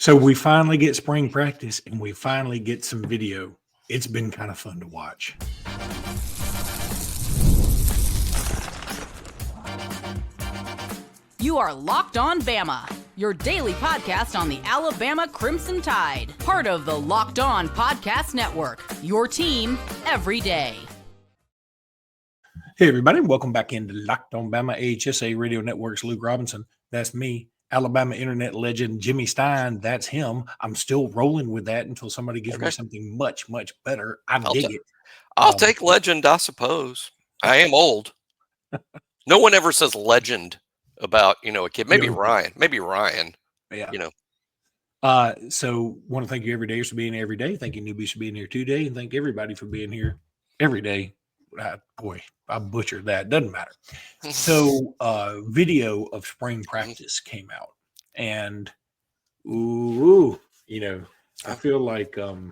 So we finally get spring practice and we finally get some video. It's been kind of fun to watch. You are Locked On Bama, your daily podcast on the Alabama Crimson Tide. Part of the Locked On Podcast Network, your team every day. Hey, everybody. Welcome back into Locked On Bama AHSA Radio Network's Luke Robinson. That's me. Alabama internet legend Jimmy Stein. That's him. I'm still rolling with that until somebody gives me something much, much better. I'll dig it. I'll take legend, I suppose. I am old. No one ever says legend about, a kid. Maybe Ryan. Yeah. So want to thank you every day for being here every day. Thank you newbies for being here today. And thank everybody for being here every day. Boy, I butchered that. Doesn't matter. So video of spring practice came out. And, I feel like a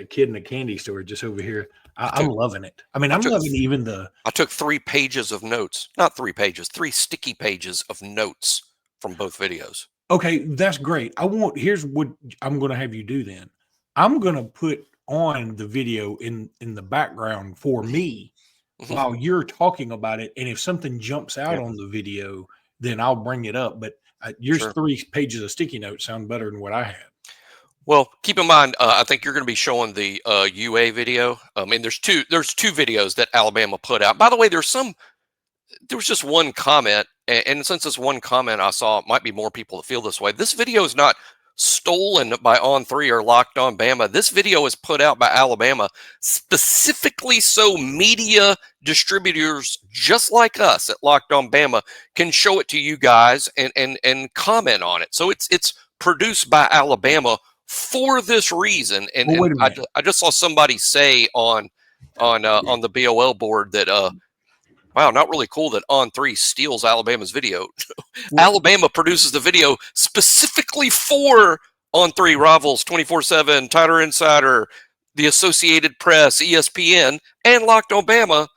kid in a candy store just over here. I'm loving it. I'm loving even I took 3 pages of notes. Not 3 pages, 3 sticky pages of notes from both videos. Okay, that's great. Here's what I'm going to have you do then. I'm going to put on the video in the background for me while you're talking about it. And if something jumps out on the video, then I'll bring it up. But your 3 pages of sticky notes sound better than what I had. Well, keep in mind, I think you're going to be showing the UA video. There's two videos that Alabama put out. By the way, there was just one comment. And since it's one comment I saw, it might be more people that feel this way. This video is not stolen by On3 or Locked On Bama. This video is put out by Alabama specifically so media distributors just like us at Locked On Bama can show it to you guys and comment on it. So it's produced by Alabama for this reason. And, I just saw somebody say on the BOL board that wow, not really cool that On3 steals Alabama's video. Alabama produces the video specifically for On3 rivals, 24/7, Tighter Insider, the Associated Press, ESPN, and Locked On Bama.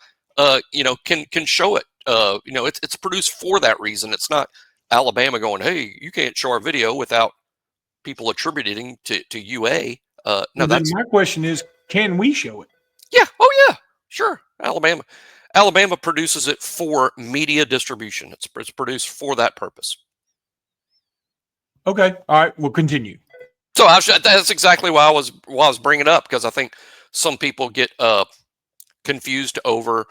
Can show it. It's produced for that reason. It's not Alabama going, hey, you can't show our video without people attributing to UA. My question is, can we show it? Yeah. Oh yeah. Sure. Alabama produces it for media distribution. It's produced for that purpose. Okay. All right. We'll continue. So that's exactly why I was bringing it up, because I think some people get confused over,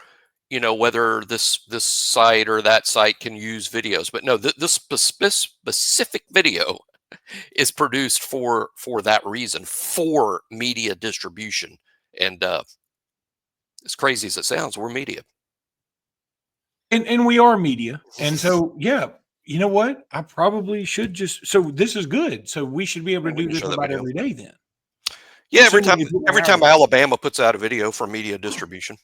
whether this site or that site can use videos. But no, this specific video is produced for that reason, for media distribution. And as crazy as it sounds, we're media. And we are media. And so, yeah, you know what? I probably should so this is good. So we should be able to do this about every day then. Yeah, every time Alabama puts out a video for media distribution.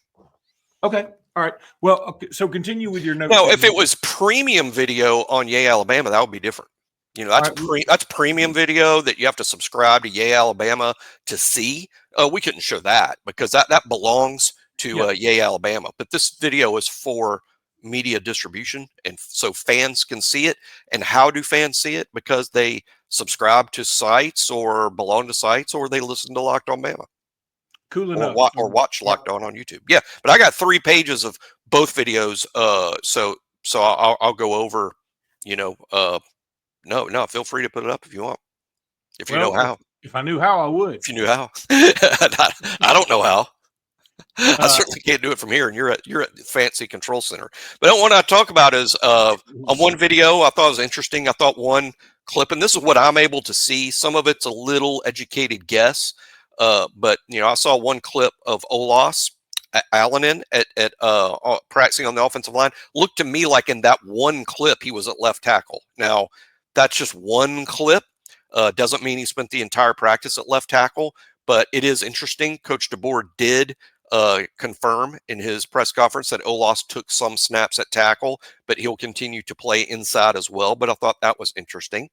Okay. All right. Well, okay, so continue with your notes. Now, if it was premium video on Yay Alabama, that would be different. That's premium video that you have to subscribe to Yay Alabama to see. We couldn't show that because that belongs to Yay Alabama. But this video is for media distribution, and so fans can see it. And how do fans see it? Because they subscribe to sites or belong to sites, or they listen to Locked On Bama. Cool enough. Or watch Locked On YouTube. Yeah, but I got 3 pages of both videos. So I'll go over. No, feel free to put it up if you want. If you know how. If I knew how, I would. If you knew how. I don't know how. I certainly can't do it from here, and you're at the fancy control center. But what I talk about is on one video I thought it was interesting. I thought one clip, and this is what I'm able to see. Some of it's a little educated guess, but I saw one clip of Olas Allanin at practicing on the offensive line. Looked to me like in that one clip he was at left tackle. Now that's just one clip. Doesn't mean he spent the entire practice at left tackle, but it is interesting. Coach DeBoer did confirm in his press conference that Olas took some snaps at tackle, but he'll continue to play inside as well. But I thought that was interesting.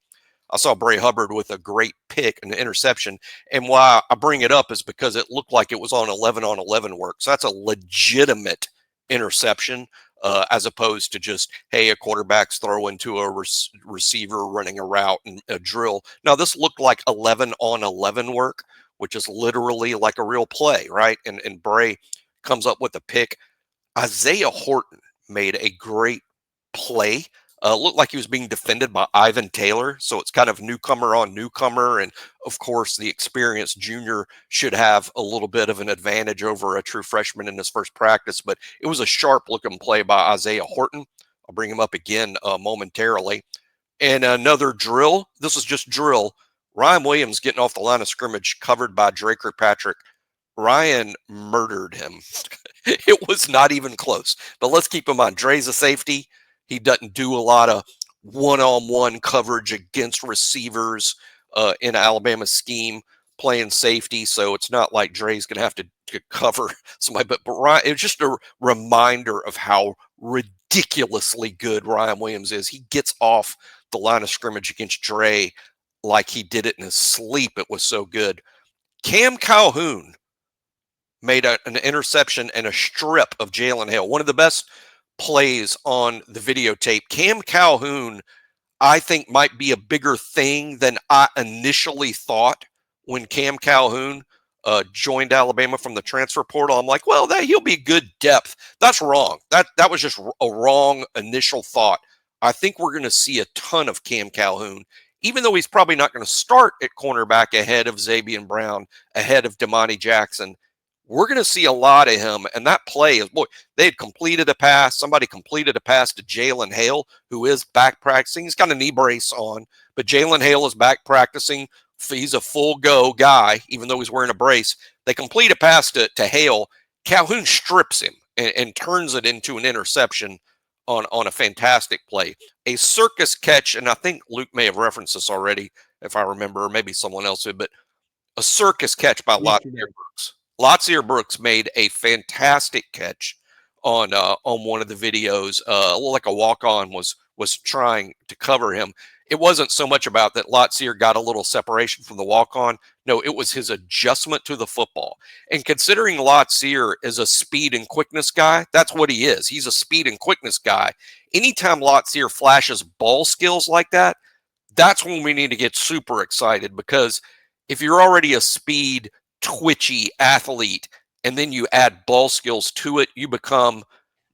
I saw Bray Hubbard with a great pick, an interception. And why I bring it up is because it looked like it was on 11-on-11 work. So that's a legitimate interception. as opposed to just, hey, a quarterback's throwing to a receiver running a route and a drill. Now, this looked like 11-on-11 work, which is literally like a real play, right? And Bray comes up with a pick. Isaiah Horton made a great play. Looked like he was being defended by Ivan Taylor. So it's kind of newcomer on newcomer. And of course, the experienced junior should have a little bit of an advantage over a true freshman in his first practice. But it was a sharp looking play by Isaiah Horton. I'll bring him up again momentarily. And another drill. This is just drill. Ryan Williams getting off the line of scrimmage, covered by Dre Kirkpatrick. Ryan murdered him. It was not even close. But let's keep in mind, Dre's a safety. He doesn't do a lot of one-on-one coverage against receivers in Alabama's scheme, playing safety. So it's not like Dre's going to have to cover somebody. But Ryan, it was just a reminder of how ridiculously good Ryan Williams is. He gets off the line of scrimmage against Dre like he did it in his sleep. It was so good. Cam Calhoun made an interception and a strip of Jalen Hale. One of the best plays on the videotape. Cam Calhoun, I think, might be a bigger thing than I initially thought when Cam Calhoun joined Alabama from the transfer portal. I'm like, well, he'll be good depth. That's wrong. That was just a wrong initial thought. I think we're going to see a ton of Cam Calhoun, even though he's probably not going to start at cornerback ahead of Zabian Brown, ahead of Damani Jackson. We're going to see a lot of him. And that play is, boy, they had completed a pass. Somebody completed a pass to Jalen Hale, who is back practicing. He's got a knee brace on, but Jalen Hale is back practicing. He's a full go guy, even though he's wearing a brace. They complete a pass to Hale. Calhoun strips him and turns it into an interception on a fantastic play. A circus catch, and I think Luke may have referenced this already, if I remember, or maybe someone else did, but a circus catch by Latsier Brooks. Latsier Brooks made a fantastic catch on one of the videos. Like a walk-on was trying to cover him. It wasn't so much about that Latsier got a little separation from the walk-on. No, it was his adjustment to the football. And considering Latsier is a speed and quickness guy, that's what he is. He's a speed and quickness guy. Anytime Latsier flashes ball skills like that, that's when we need to get super excited, because if you're already a speed, twitchy athlete and then you add ball skills to it, you become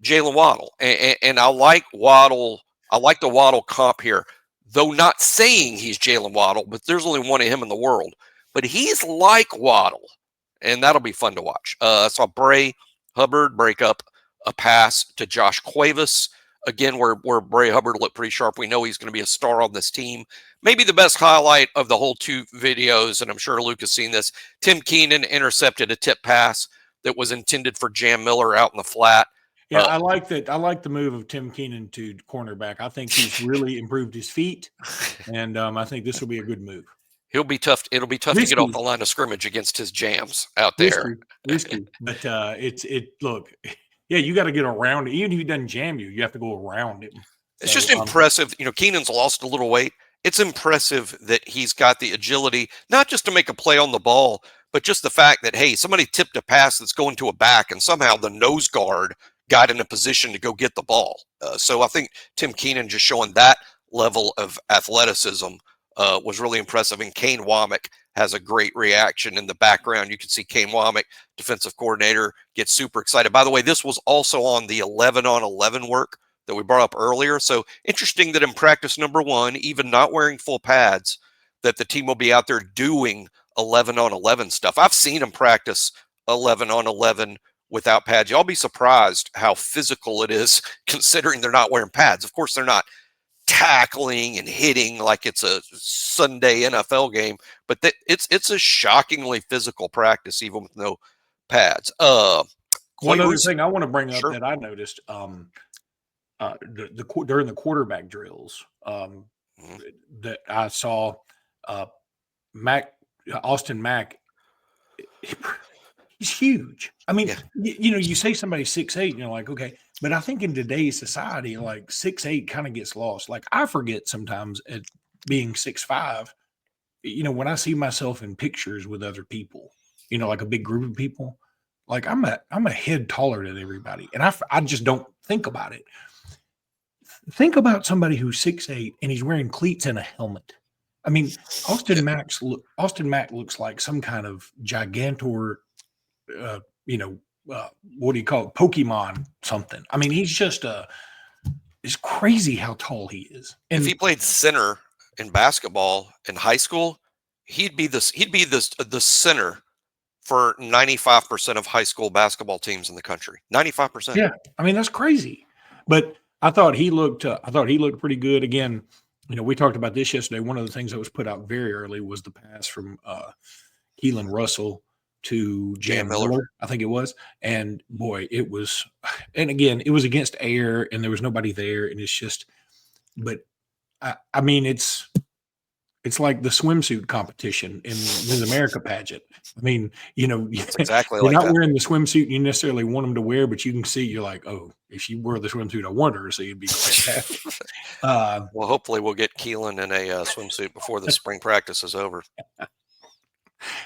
Jalen Waddle. And I like Waddle. I like the Waddle comp here, though not saying he's Jalen Waddle, but there's only one of him in the world. But he's like Waddle, and that'll be fun to watch. I saw Bray Hubbard break up a pass to Josh Cuevas, again, where Bray Hubbard looked pretty sharp. We know he's going to be a star on this team. Maybe the best highlight of the whole two videos, and I'm sure Luke has seen this, Tim Keenan intercepted a tip pass that was intended for Jam Miller out in the flat. Yeah, I like that. I like the move of Tim Keenan to cornerback. I think he's really improved his feet, and I think this will be a good move. It'll be tough to get off the line of scrimmage against his jams out there. Risky. But look, yeah, you got to get around it. Even if he doesn't jam you, you have to go around him. It's just impressive. Keenan's lost a little weight. It's impressive that he's got the agility, not just to make a play on the ball, but just the fact that, hey, somebody tipped a pass that's going to a back, and somehow the nose guard got in a position to go get the ball. So I think Tim Keenan just showing that level of athleticism was really impressive. And Kane Womack has a great reaction in the background. You can see Kane Womack, defensive coordinator, get super excited. By the way, this was also on the 11-on-11 work that we brought up earlier. So interesting that in practice number 1, even not wearing full pads, that the team will be out there doing 11-on-11 stuff. I've seen them practice 11-on-11 without pads. Y'all be surprised how physical it is considering they're not wearing pads. Of course, they're not tackling and hitting like it's a Sunday NFL game, but it's a shockingly physical practice even with no pads. One other thing I want to bring up that I noticed during the quarterback drills that I saw, Austin Mack, he's huge. I mean, you say somebody's 6'8", and you're like, okay. But I think in today's society, like 6'8" kind of gets lost. Like I forget sometimes at being 6'5", when I see myself in pictures with other people, like a big group of people, Like I'm a head taller than everybody, and I just don't think about it. Think about somebody who's 6'8" and he's wearing cleats and a helmet. I mean, Austin Mack looks like some kind of gigantor, uh, you know, what do you call it? Pokemon something. I mean, he's just it's crazy how tall he is. If And he played center in basketball in high school, he'd be the center for 95% of high school basketball teams in the country. 95%. yeah, I mean, that's crazy. But I thought he looked pretty good. Again, we talked about this yesterday. One of the things that was put out very early was the pass from Keelan Russell to Jam Jam Miller. Miller, I think it was. And boy, it was, and again, it was against air and there was nobody there. And it's just, but I mean, it's like the swimsuit competition in Miss America pageant. I mean, It's exactly you're like not that. wearing the swimsuit you necessarily want them to wear, but you can see, you're like, oh, if she wore the swimsuit I want her, so you'd be fantastic. Well, hopefully we'll get Keelan in a swimsuit before the spring practice is over.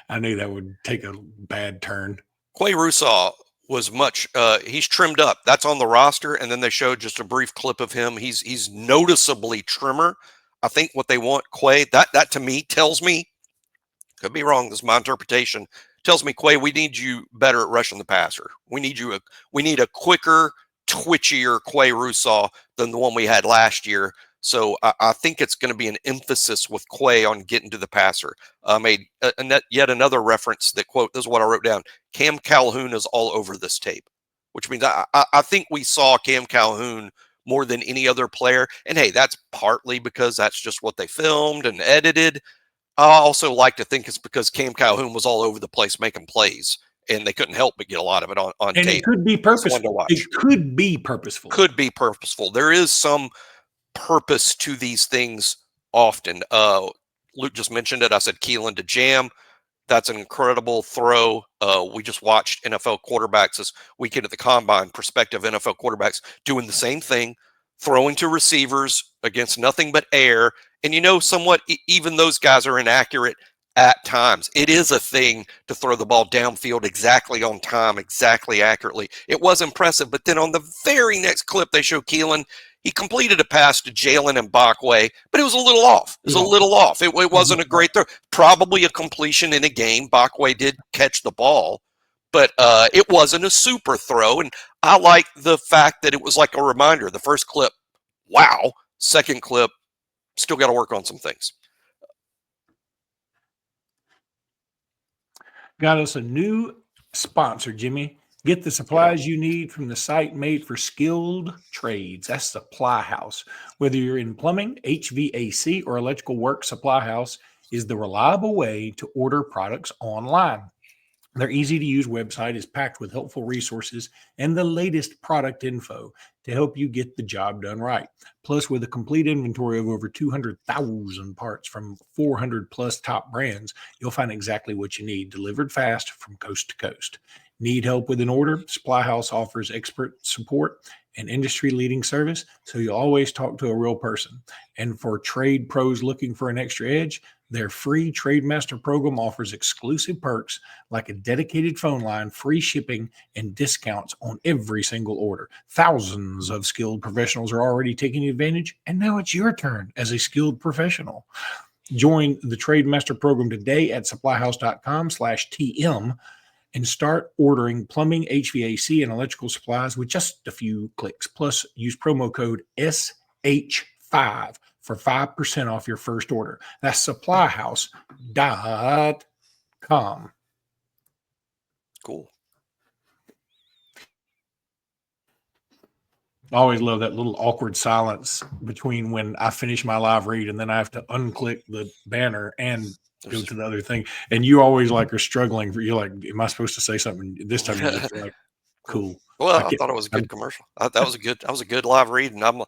I knew that would take a bad turn. Quay Russaw was he's trimmed up. That's on the roster, and then they showed just a brief clip of him. He's noticeably trimmer. I think what they want, Quay, that to me tells me, could be wrong, this is my interpretation, tells me, Quay, we need you better at rushing the passer. We need a quicker, twitchier Quay Russaw than the one we had last year. So I think it's going to be an emphasis with Quay on getting to the passer. Made yet another reference that, quote, this is what I wrote down, Cam Calhoun is all over this tape, which means I think we saw Cam Calhoun more than any other player. And hey, that's partly because that's just what they filmed and edited. I also like to think it's because Cam Calhoun was all over the place making plays, and they couldn't help but get a lot of it on And tape. it could be purposeful. It could be purposeful. Could be purposeful. There is some purpose to these things often. Luke just mentioned it. I said Keelan to Jam. That's an incredible throw. We just watched NFL quarterbacks this weekend at the Combine, prospective NFL quarterbacks doing the same thing, throwing to receivers against nothing but air. And somewhat even those guys are inaccurate at times. It is a thing to throw the ball downfield exactly on time, exactly accurately. It was impressive. But then on the very next clip, they show Keelan. He completed a pass to Jalen and Bakwe, but it was a little off. It wasn't a great throw. Probably a completion in a game. Bakwe did catch the ball, but it wasn't a super throw. And I like the fact that it was like a reminder. The first clip, wow. Second clip, still got to work on some things. Got us a new sponsor, Jimmy. Get the supplies you need from the site made for skilled trades. That's Supply House. Whether you're in plumbing, HVAC, or electrical work, Supply House is the reliable way to order products online. Their easy-to-use website is packed with helpful resources and the latest product info to help you get the job done right. Plus, with a complete inventory of over 200,000 parts from 400-plus top brands, you'll find exactly what you need, delivered fast from coast to coast. Need help with an order? Supply House offers expert support and industry-leading service, so you'll always talk to a real person. And for trade pros looking for an extra edge, their free Trademaster program offers exclusive perks like a dedicated phone line, free shipping, and discounts on every single order. Thousands of skilled professionals are already taking advantage, and now it's your turn as a skilled professional. Join the Trademaster program today at supplyhouse.com/TM and start ordering plumbing, HVAC, and electrical supplies with just a few clicks. Plus, use promo code SH5 for 5% off your first order. That's supplyhouse.com. Cool. I always love that little awkward silence between when I finish my live read and then I have to unclick the banner and go to the other thing. And you always are struggling. You're like, am I supposed to say something? This time you're just like, cool. Well, I thought it was a good commercial. That was a good live read. And I'm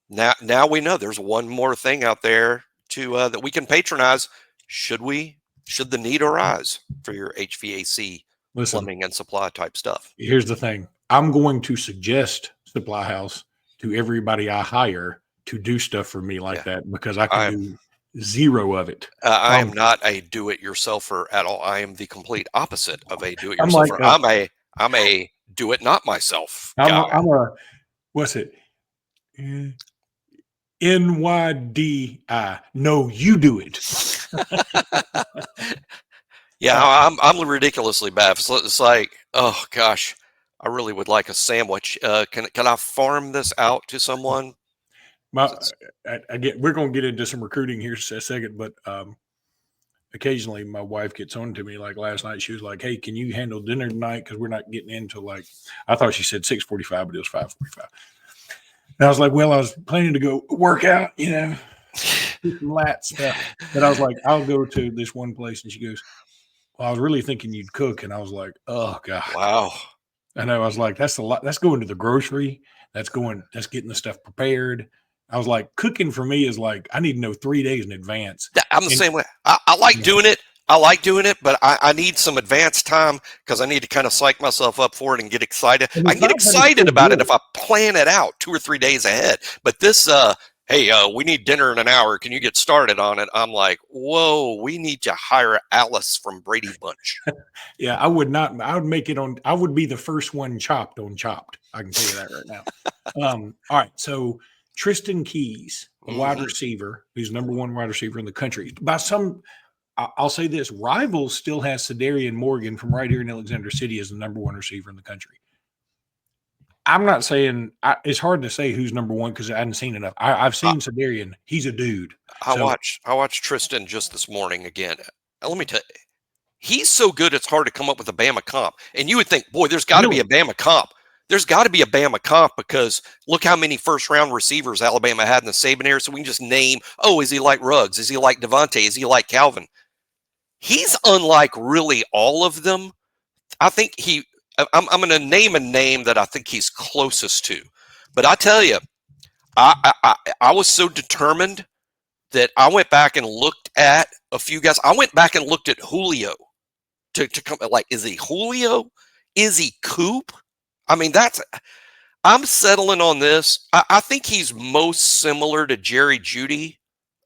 now we know there's one more thing out there to that we can patronize. Should the need arise for your HVAC, plumbing and supply type stuff? Here's the thing. I'm going to suggest Supply House to everybody I hire to do stuff for me like that, because I can do Zero of it. I am not a do-it-yourselfer at all. I am the complete opposite of a I'm like, do-it-yourselfer. I'm a do-it-not-myself guy. I'm a, what's it? NYDI. No, you do it. Yeah, I'm ridiculously bad. It's like, oh gosh, I really would like a sandwich. Can I farm this out to someone? We're going to get into some recruiting here in a second, but occasionally my wife gets on to me. Like last night, she was like, "Hey, can you handle dinner tonight? Because we're not getting into like." I thought she said 6:45, but it was 5:45. And I was like, "Well, I was planning to go work out, do some lat stuff." But I was like, "I'll go to this one place," and she goes, "Well, I was really thinking you'd cook," and I was like, "Oh God, wow." I know. I was like, "That's a lot. That's going to the grocery. That's getting the stuff prepared." I was like, cooking for me is like, I need to know 3 days in advance. I'm the same way. I like doing it. But I need some advance time because I need to kind of psych myself up for it and get excited. I can get excited about it if I plan it out 2 or 3 days ahead. But this, hey, we need dinner in an hour. Can you get started on it? I'm like, whoa, we need to hire Alice from Brady Bunch. Yeah, I would not. I would make it on. I would be the first one chopped on Chopped. I can tell you that right now. All right, so Tristen Keys, a wide receiver, who's number one wide receiver in the country. By some, I'll say this: Rivals still has Cederian Morgan from right here in Alexander City as the number one receiver in the country. I'm not saying it's hard to say who's number one because I hadn't seen enough. I've seen Cederian; he's a dude. I watched Tristan just this morning again. Let me tell you, he's so good it's hard to come up with a Bama comp. And you would think, boy, there's got to be a Bama comp. There's got to be a Bama comp because look how many first-round receivers Alabama had in the Saban era. So we can just name, is he like Ruggs? Is he like Devontae? Is he like Calvin? He's unlike really all of them. I think I'm going to name a name that I think he's closest to. But I tell you, I was so determined that I went back and looked at a few guys. I went back and looked at Julio to come. Like, is he Julio? Is he Coop? I mean, I'm settling on this. I think he's most similar to Jerry Jeudy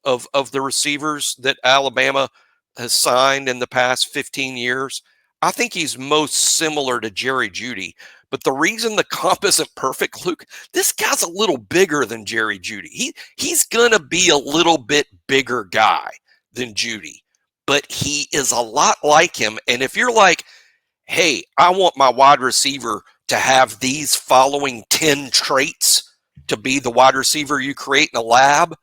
of the receivers that Alabama has signed in the past 15 years. I think he's most similar to Jerry Jeudy. But the reason the comp isn't perfect, Luke, this guy's a little bigger than Jerry Jeudy. He's going to be a little bit bigger guy than Jeudy, but he is a lot like him. And if you're like, hey, I want my wide receiver to have these following 10 traits to be the wide receiver you create in a lab,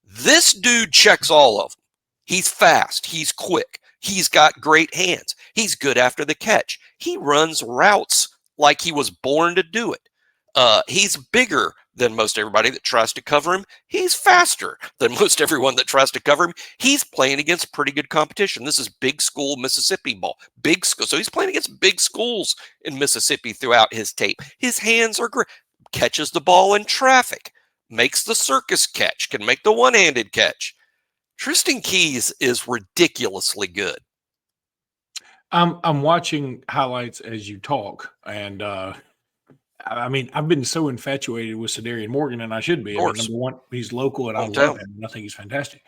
this dude checks all of them. He's fast. He's quick. He's got great hands. He's good after the catch. He runs routes like he was born to do it. He's bigger than most everybody that tries to cover him. He's faster than most everyone that tries to cover him. He's playing against pretty good competition. This is big school Mississippi ball. Big school. So he's playing against big schools in Mississippi throughout his tape. His hands are great. Catches the ball in traffic. Makes the circus catch. Can make the one-handed catch. Tristen Keys is ridiculously good. I'm watching highlights as you talk, and I mean, I've been so infatuated with Cederian Morgan, and I should be. I mean, number one, he's local, and I love him. And I think he's fantastic.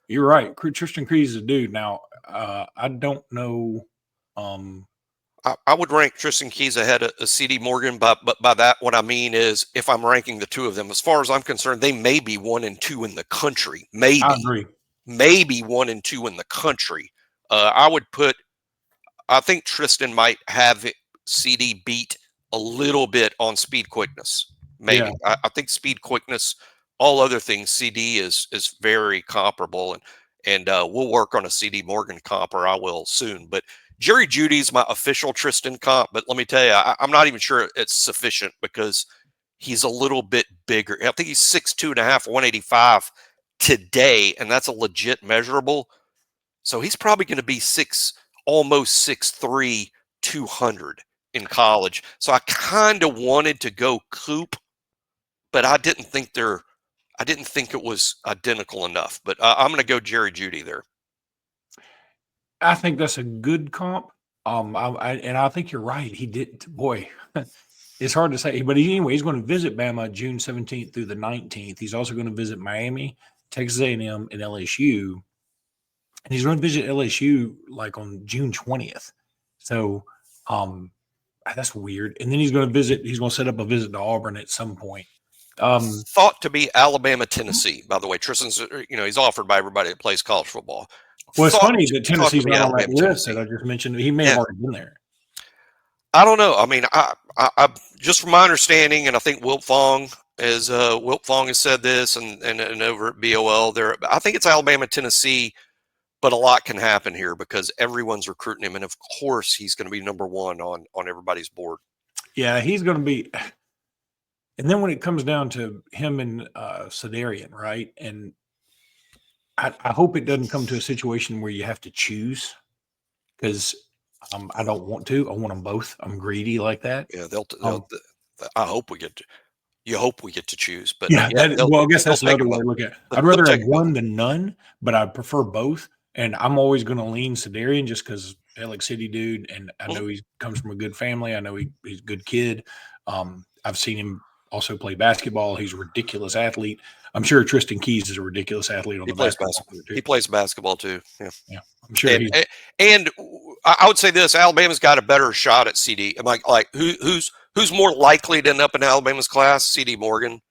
You're right. Tristen Keys is a dude. Now, I don't know. I would rank Tristen Keys ahead of CD Morgan, but by that, what I mean is, if I'm ranking the two of them, as far as I'm concerned, they may be 1 and 2 in the country. Maybe. I agree. Maybe 1 and 2 in the country. I think Tristan might have CD beat a little bit on speed quickness. Maybe. Yeah. I think speed quickness, all other things, CD is very comparable, and we'll work on a CD Morgan comp, or I will soon. But Jerry Jeudy's my official Tristan comp, but let me tell you, I'm not even sure it's sufficient because he's a little bit bigger. I think he's 6'2.5", 185 today, and that's a legit measurable. So he's probably going to be almost 6'3", 200 in college. So I kind of wanted to go Coop, but I didn't think it was identical enough. But I'm going to go Jerry Jeudy there. I think that's a good comp. I think you're right. He did. Boy, it's hard to say. But anyway, he's going to visit Bama June 17th through the 19th. He's also going to visit Miami Texas A&M, and LSU. And he's going to visit LSU like on June 20th. So that's weird. And then he's going to set up a visit to Auburn at some point. Thought to be Alabama, Tennessee, by the way. Tristan's, he's offered by everybody that plays college football. Well, it's funny that Tennessee's not on that list that I just mentioned. He may have already been there. I don't know. I mean, I just from my understanding, and I think Wilt Fong has said this, and over at BOL, I think it's Alabama, Tennessee, but a lot can happen here because everyone's recruiting him, and of course, he's going to be number one on everybody's board. Yeah, he's going to be. And then when it comes down to him and Cederian, right? And I hope it doesn't come to a situation where you have to choose, because I don't want to. I want them both. I'm greedy like that. Yeah, I hope we get to. You hope we get to choose, but I guess that's another way to look at it. I'd rather have one than none, but I prefer both. And I'm always going to lean Cederian just because Alex City dude, and I know he comes from a good family. I know he's a good kid. I've seen him also play basketball. He's a ridiculous athlete. I'm sure Tristen Keys is a ridiculous athlete on the basketball too. He plays basketball too. Yeah. I'm sure. And I would say this: Alabama's got a better shot at CD. Like who's more likely to end up in Alabama's class? CD Morgan.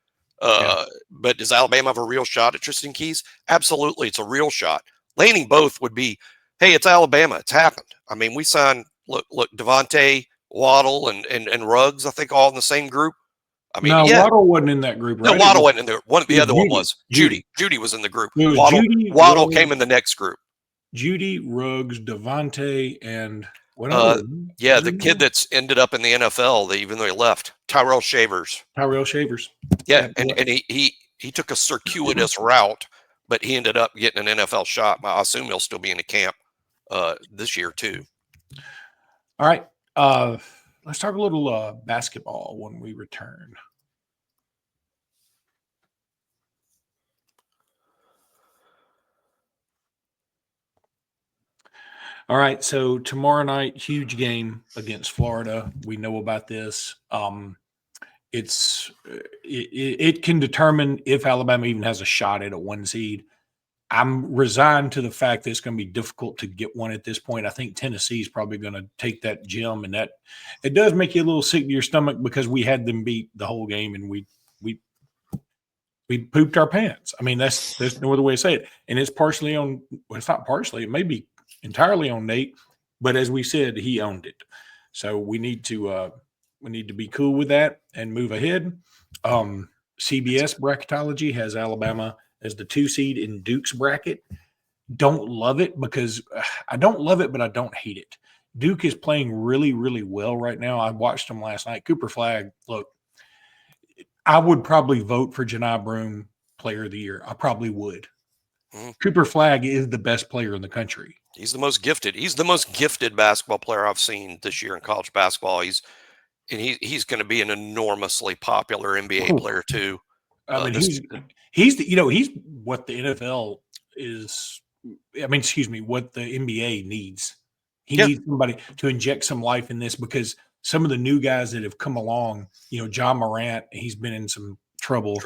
But does Alabama have a real shot at Tristen Keys? Absolutely, it's a real shot. Landing both would be, hey, it's Alabama. It's happened. I mean, we signed look Devontae, Waddle, and Ruggs. I think all in the same group. I mean, Waddle wasn't in that group, right? No, Waddle wasn't in there. The other one was Judy. Judy was in the group. Waddle came in the next group. Judy, Ruggs, Devontae, and what the kid that's ended up in the NFL, even though he left, Tyrell Shavers. Yeah, and he took a circuitous route, but he ended up getting an NFL shot. I assume he'll still be in the camp this year too. All right. Let's talk a little basketball when we return. All right, so tomorrow night, huge game against Florida. We know about this. It can determine if Alabama even has a shot at a 1 seed. I'm resigned to the fact that it's going to be difficult to get one at this point. I think Tennessee is probably going to take that gem, and that it does make you a little sick to your stomach because we had them beat the whole game and we pooped our pants. I mean, there's no other way to say it. And it's partially on. Well, it's not partially. It may be entirely on Nate, but as we said, he owned it. So we need to be cool with that and move ahead. CBS bracketology has Alabama as the 2 seed in Duke's bracket. Don't love it because I don't love it, but I don't hate it. Duke is playing really, really well right now. I watched them last night. Cooper Flagg, look, I would probably vote for Janai Broome Player of the Year. I probably would. Cooper Flagg is the best player in the country. He's the most gifted. He's the most gifted basketball player I've seen this year in college basketball. He's going to be an enormously popular NBA player too. I mean, he's what the NFL is. I mean, what the NBA needs. He needs somebody to inject some life in this because some of the new guys that have come along, John Morant, he's been in some trouble.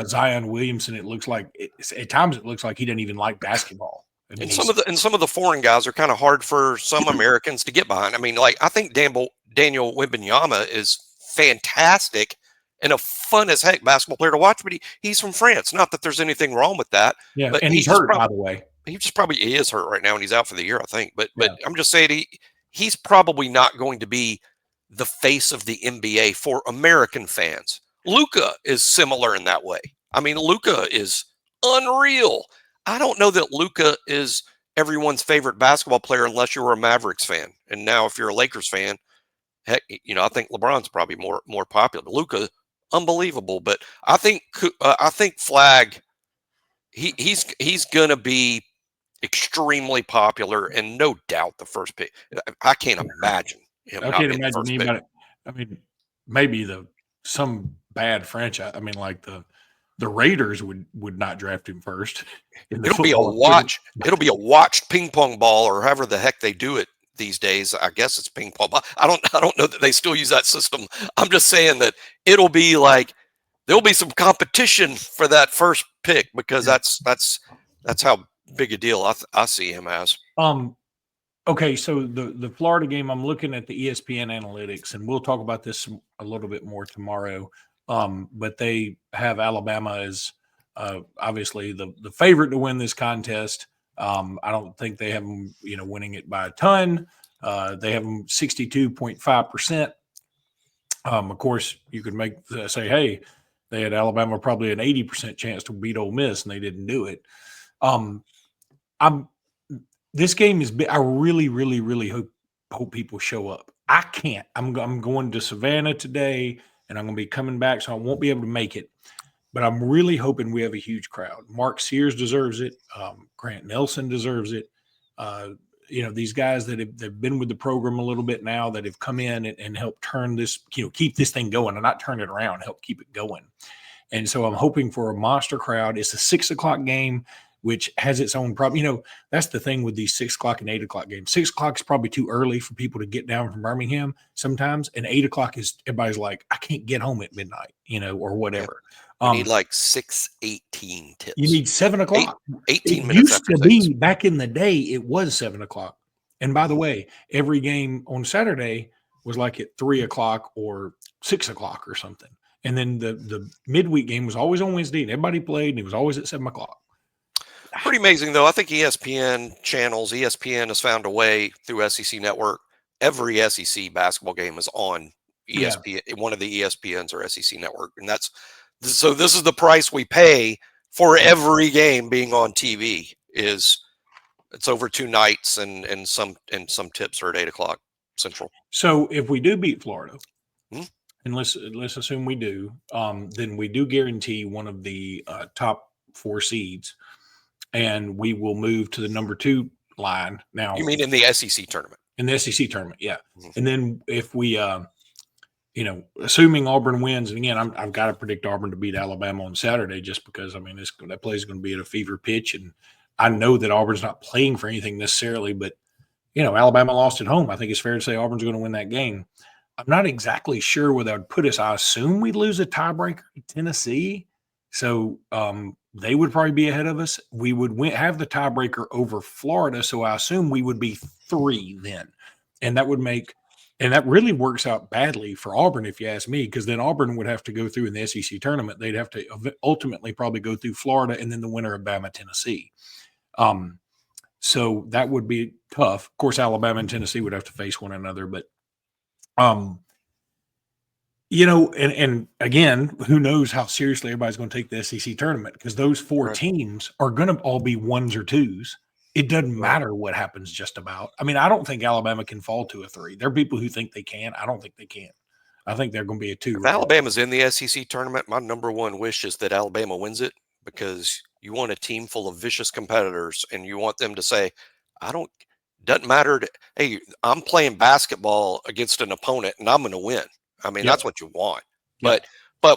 Zion Williamson, at times it looks like he doesn't even like basketball. And some of the foreign guys are kind of hard for some Americans to get behind. I mean, I think Daniel Wembanyama is fantastic and a fun as heck basketball player to watch, but he's from France. Not that there's anything wrong with that. Yeah, but and he's hurt, by the way. He is hurt right now, and he's out for the year, I think. But I'm just saying he's probably not going to be the face of the NBA for American fans. Luka is similar in that way. I mean, Luka is unreal. I don't know that Luka is everyone's favorite basketball player unless you're a Mavericks fan. And now if you're a Lakers fan, heck, I think LeBron's probably more popular. Luka, unbelievable. But I think Flagg, he's going to be extremely popular and no doubt the first pick. I can't imagine him. I can't imagine anybody. I mean, maybe some bad franchise. I mean, like the Raiders would not draft him first. It'll be a watched ping pong ball or however the heck they do it these days. I guess it's ping pong ball. I don't know that they still use that system. I'm just saying that it'll be like there'll be some competition for that first pick because that's how big a deal I see him as. Okay, so the Florida game, I'm looking at the ESPN analytics, and we'll talk about this a little bit more tomorrow. But they have Alabama as obviously the favorite to win this contest. I don't think they have them, winning it by a ton. They have them 62.5%. Of course, you could say, hey, they had Alabama probably an 80% chance to beat Ole Miss, and they didn't do it. This game is big. I really, really, really hope people show up. I can't. I'm going to Savannah today, and I'm going to be coming back, so I won't be able to make it. But I'm really hoping we have a huge crowd. Mark Sears deserves it. Grant Nelson deserves it. These guys that have been with the program a little bit now, that have come in and helped turn this, keep this thing going, and not turn it around, help keep it going. And so I'm hoping for a monster crowd. It's a 6:00 game, which has its own problem. That's the thing with these 6:00 and 8:00 games. 6:00 is probably too early for people to get down from Birmingham sometimes. And 8:00 is everybody's like, I can't get home at midnight, or whatever. We need like 6:18 tips. You need 7:00. 18 it minutes used after to 6. be back in the day, it was 7:00. And by the way, every game on Saturday was like at 3:00 or 6:00 or something. And then the midweek game was always on Wednesday, and everybody played, and it was always at 7:00. Pretty amazing, though. I think ESPN has found a way through SEC Network. Every SEC basketball game is on ESPN, one of the ESPNs or SEC Network, and this is the price we pay for every game being on TV. It's over 2 nights and some tips are at 8:00 Central. So if we do beat Florida, and let's assume we do, then we do guarantee one of the top 4 seeds, and we will move to the number 2 line. Now, you mean in the SEC tournament? In the SEC tournament, yeah. Mm-hmm. And then if we, assuming Auburn wins, and again, I've got to predict Auburn to beat Alabama on Saturday, just because that play is going to be at a fever pitch, and I know that Auburn's not playing for anything necessarily, but Alabama lost at home. I think it's fair to say Auburn's going to win that game. I'm not exactly sure where that would put us. I assume we'd lose a tiebreaker to Tennessee. So they would probably be ahead of us. We would have the tiebreaker over Florida. So I assume we would be 3 then. And that really works out badly for Auburn, if you ask me, because then Auburn would have to go through in the SEC tournament. They'd have to ultimately probably go through Florida and then the winner of Bama, Tennessee. So that would be tough. Of course, Alabama and Tennessee would have to face one another, but and again, who knows how seriously everybody's going to take the SEC tournament, because those 4 teams are going to all be 1s or 2s. It doesn't matter what happens just about. I mean, I don't think Alabama can fall to a 3. There are people who think they can. I don't think they can. I think they're going to be a 2. If Alabama's in the SEC tournament, my number one wish is that Alabama wins it, because you want a team full of vicious competitors, and you want them to say, doesn't matter. Hey, I'm playing basketball against an opponent and I'm going to win. I mean, that's what you want. But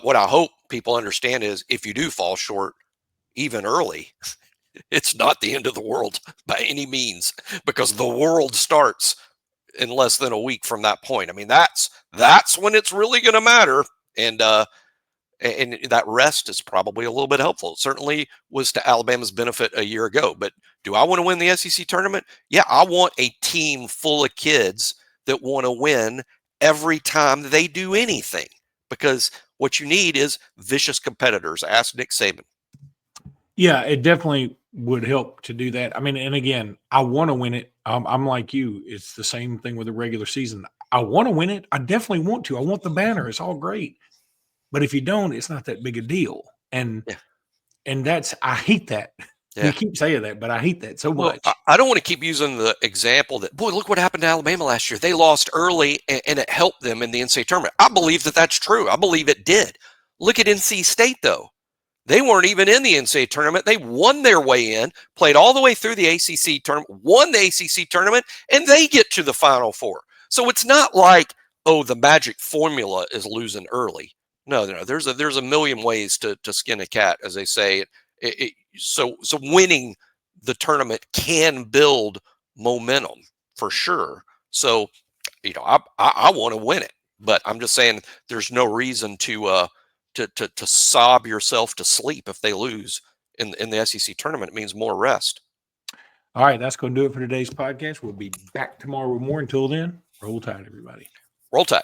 what I hope people understand is, if you do fall short, even early, it's not the end of the world by any means, because the world starts in less than a week from that point. I mean, that's when it's really going to matter. And that rest is probably a little bit helpful. It certainly was to Alabama's benefit a year ago. But do I want to win the SEC tournament? Yeah, I want a team full of kids that want to win every time they do anything, because what you need is vicious competitors. Ask Nick Saban. Yeah, it definitely would help to do that. I mean, and again, I want to win it. I'm like you. It's the same thing with the regular season. I want to win it. I definitely want to. I want the banner. It's all great. But if you don't, it's not that big a deal. And I hate that. Yeah. You keep saying that, but I hate that so much. I don't want to keep using the example that, boy, look what happened to Alabama last year. They lost early and it helped them in the NCAA tournament. I believe that that's true. I believe it did. Look at NC State, though. They weren't even in the NCAA tournament. They won their way in, played all the way through the ACC tournament, won the ACC tournament, and they get to the Final Four. So it's not like, oh, the magic formula is losing early. No. There's a million ways to skin a cat, as they say. So winning the tournament can build momentum for sure. So, I want to win it, but I'm just saying there's no reason to to sob yourself to sleep if they lose in the SEC tournament. It means more rest. All right, that's going to do it for today's podcast. We'll be back tomorrow with more. Until then, roll tide, everybody. Roll Tide.